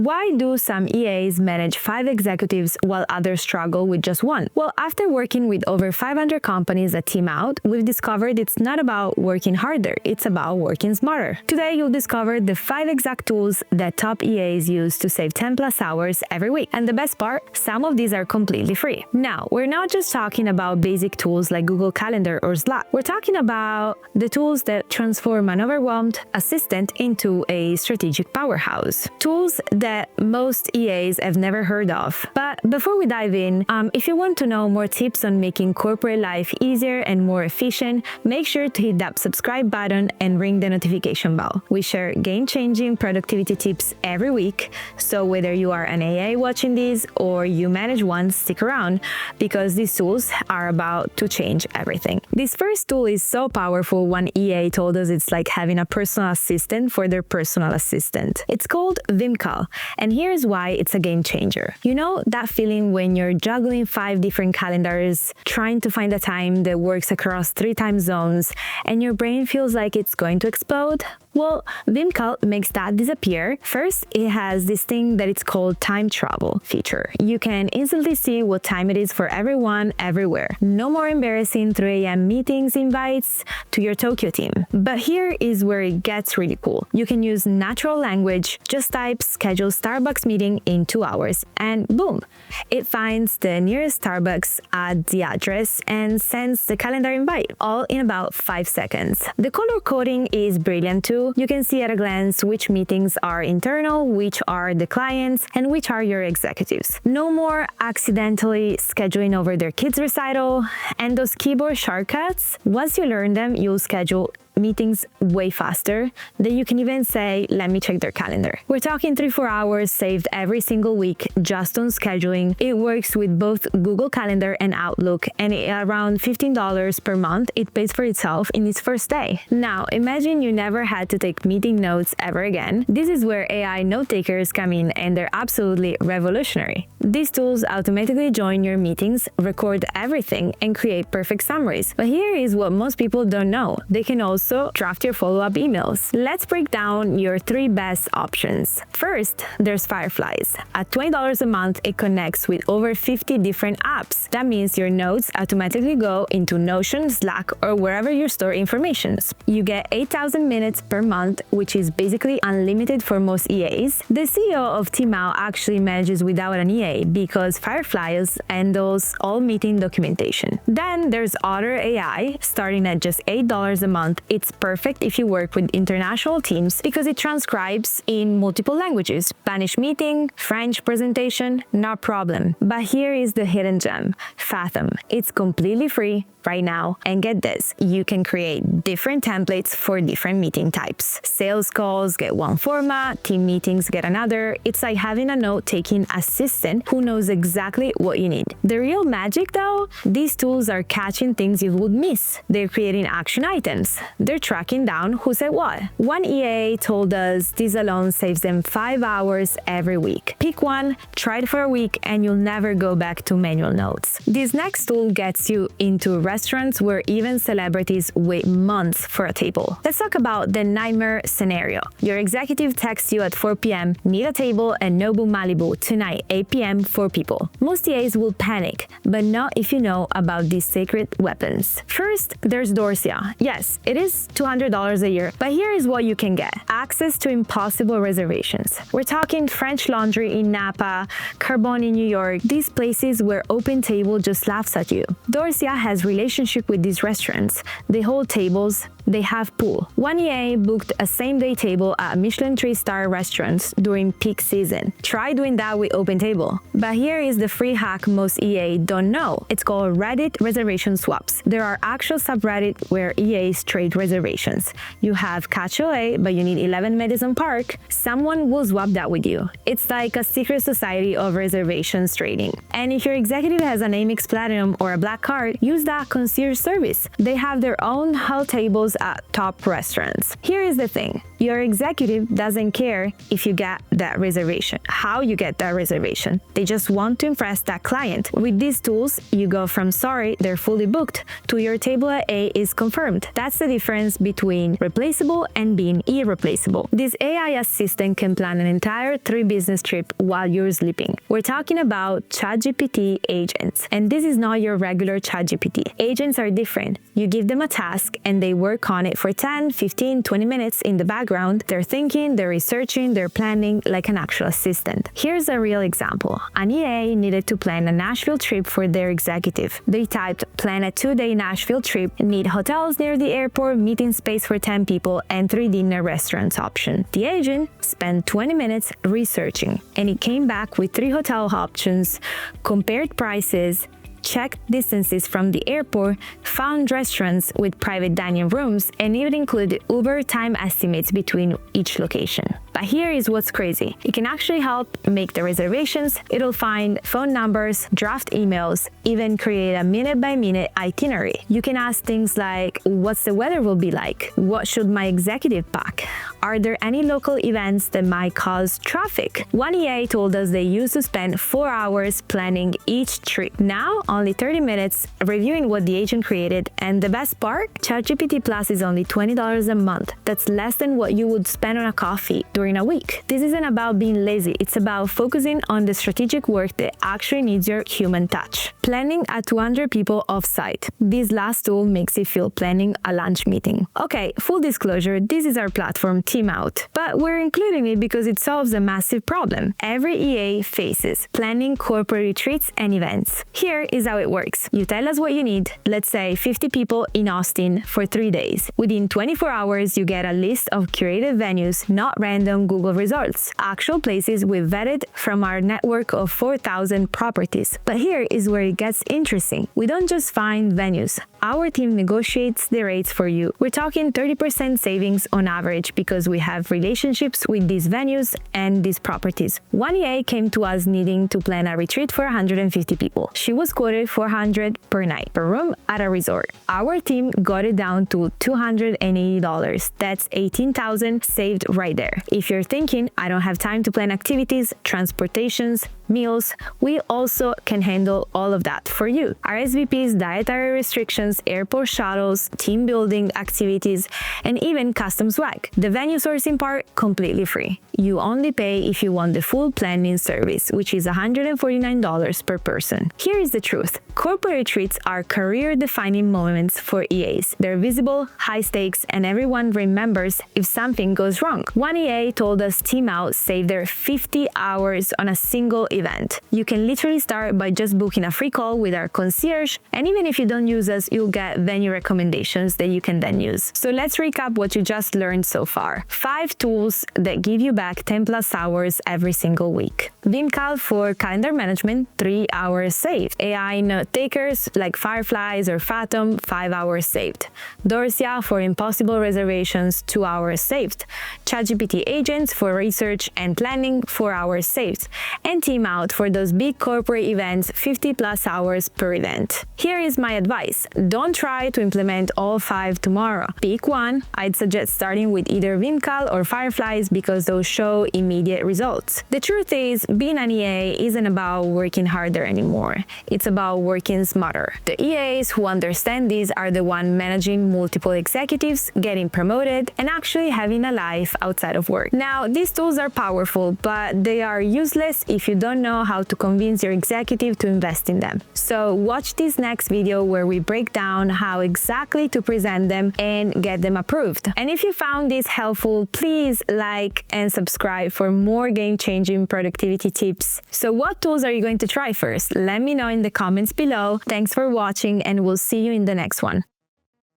Why do some EAs manage 5 executives while others struggle with just one? Well, after working with over 500 companies at TeamOut, we've discovered it's not about working harder, it's about working smarter. Today, you'll discover the 5 exact tools that top EAs use to save 10+ hours every week. And the best part, some of these are completely free. Now, we're not just talking about basic tools like Google Calendar or Slack. We're talking about the tools that transform an overwhelmed assistant into a strategic powerhouse. Tools that most EAs have never heard of. But before we dive in, if you want to know more tips on making corporate life easier and more efficient, make sure to hit that subscribe button and ring the notification bell. We share game-changing productivity tips every week, so whether you are an AA watching these or you manage one, stick around because these tools are about to change everything. This first tool is so powerful, one EA told us it's like having a personal assistant for their personal assistant. It's called VimCal, and here's why it's a game changer. You know that feeling when you're juggling 5 different calendars, trying to find a time that works across 3 time zones, and your brain feels like it's going to explode? Well, VimCal makes that disappear. First, it has this thing that it's called time travel feature. You can instantly see what time it is for everyone, everywhere. No more embarrassing 3 a.m. meetings invites to your Tokyo team. But here is where it gets really cool. You can use natural language, just type schedule Starbucks meeting in 2 hours, and boom, it finds the nearest Starbucks, adds the address, and sends the calendar invite, all in about 5 seconds. The color coding is brilliant too. You can see at a glance which meetings are internal, which are the clients, and which are your executives. No more accidentally scheduling over their kids' recital, and those keyboard shortcuts, once you learn them, you'll schedule meetings way faster than you can even say, let me check their calendar. We're talking 3-4 hours saved every single week just on scheduling. It works with both Google Calendar and Outlook, and at around $15 per month, it pays for itself in its first day. Now, imagine you never had to take meeting notes ever again. This is where AI note takers come in, and they're absolutely revolutionary. These tools automatically join your meetings, record everything, and create perfect summaries. But here is what most people don't know. They can also draft your follow-up emails. Let's break down your 3 best options. First, there's Fireflies. At $20 a month, it connects with over 50 different apps. That means your notes automatically go into Notion, Slack, or wherever you store information. You get 8,000 minutes per month, which is basically unlimited for most EAs. The CEO of TeamOut actually manages without an EA because Fireflies handles all meeting documentation. Then there's Otter AI, starting at just $8 a month. It's perfect if you work with international teams because it transcribes in multiple languages. Spanish meeting, French presentation, no problem. But here is the hidden gem, Fathom. It's completely free right now, and get this, you can create different templates for different meeting types. Sales calls get one format, team meetings get another. It's like having a note-taking assistant who knows exactly what you need. The real magic though, these tools are catching things you would miss. They're creating action items. They're tracking down who said what. One EA told us this alone saves them 5 hours every week. Pick one, try it for a week, and you'll never go back to manual notes. This next tool gets you into restaurants where even celebrities wait months for a table. Let's talk about the nightmare scenario. Your executive texts you at 4 p.m., need a table at Nobu Malibu tonight, 8 p.m. 4 people. Most EAs will panic, but not if you know about these sacred weapons. First, there's Dorsia. Yes, it is $200 a year, but here is what you can get. Access to impossible reservations. We're talking French Laundry in Napa, Carbone in New York, these places where OpenTable just laughs at you. Dorsia has relationship with these restaurants. They hold tables, they have pool. One EA booked a same-day table at Michelin 3-star restaurants during peak season. Try doing that with OpenTable. But here is the free hack most EA don't know. It's called Reddit reservation swaps. There are actual subreddit where EAs trade reservations. You have Cacho, but you need 11 Madison Park. Someone will swap that with you. It's like a secret society of reservations trading. And if your executive has an Amex Platinum or a black card, use that concierge service. They have their own held tables at top restaurants. Here is the thing. Your executive doesn't care if you get that reservation, how you get that reservation. They just want to impress that client. With these tools, you go from sorry, they're fully booked, to your table at A is confirmed. That's the difference between replaceable and being irreplaceable. This AI assistant can plan an entire 3-business trip while you're sleeping. We're talking about ChatGPT agents. And this is not your regular ChatGPT. Agents are different. You give them a task and they work on it for 10, 15, 20 minutes in the background. They're thinking, they're researching, they're planning like an actual assistant. Here's a real example. An EA needed to plan a Nashville trip for their executive. They typed, plan a 2-day Nashville trip, need hotels near the airport, meeting space for 10 people, and 3 dinner restaurants option. The agent spent 20 minutes researching, and it came back with 3 hotel options, compared prices, checked distances from the airport, found restaurants with private dining rooms, and even included Uber time estimates between each location. But here is what's crazy. It can actually help make the reservations, it'll find phone numbers, draft emails, even create a minute-by-minute itinerary. You can ask things like, what's the weather will be like? What should my executive pack? Are there any local events that might cause traffic? One EA told us they used to spend 4 hours planning each trip. Now, only 30 minutes reviewing what the agent created, and the best part? ChatGPT Plus is only $20 a month. That's less than what you would spend on a coffee during a week. This isn't about being lazy, it's about focusing on the strategic work that actually needs your human touch. Planning a 200 people off-site. This last tool makes it feel planning a lunch meeting. Okay, full disclosure, this is our platform TeamOut, but we're including it because it solves a massive problem every EA faces: planning corporate retreats and events. Here is how it works. You tell us what you need, let's say 50 people in Austin for 3 days. Within 24 hours, you get a list of curated venues, not random Google results, actual places we've vetted from our network of 4,000 properties. But here is where it gets interesting. We don't just find venues. Our team negotiates the rates for you. We're talking 30% savings on average because we have relationships with these venues and these properties. One EA came to us needing to plan a retreat for 150 people. She was quoted $400 per night per room at a resort. Our team got it down to $280. That's $18,000 saved right there. If you're thinking, I don't have time to plan activities, transportations, meals, we also can handle all of that for you. RSVPs, dietary restrictions, airport shuttles, team building activities, and even custom swag. The venue sourcing part, completely free. You only pay if you want the full planning service, which is $149 per person. Here is the truth. Corporate retreats are career-defining moments for EAs. They're visible, high stakes, and everyone remembers if something goes wrong. One EA told us TeamOut saved their 50 hours on a single event. You can literally start by just booking a free call with our concierge, and even if you don't use us, you'll get venue recommendations that you can then use. So let's recap what you just learned so far. 5 tools that give you back 10+ hours every single week. VimCal for calendar management, 3 hours saved. AI note takers like Fireflies or Fathom, 5 hours saved. Dorsia for impossible reservations, 2 hours saved. ChatGPT agents for research and planning, 4 hours saved. And TeamOut for those big corporate events, 50+ hours per event. Here is my advice. Don't try to implement all 5 tomorrow. Pick one. I'd suggest starting with either VimCal or Fireflies because those show immediate results. The truth is, being an EA isn't about working harder anymore. It's about working smarter. The EAs who understand this are the ones managing multiple executives, getting promoted, and actually having a life outside of work. Now, these tools are powerful, but they are useless if you don't know how to convince your executive to invest in them. So watch this next video where we break down how exactly to present them and get them approved. And if you found this helpful, please like and subscribe for more game-changing productivity tips. So what tools are you going to try first? Let me know in the comments below. Thanks for watching, and we'll see you in the next one.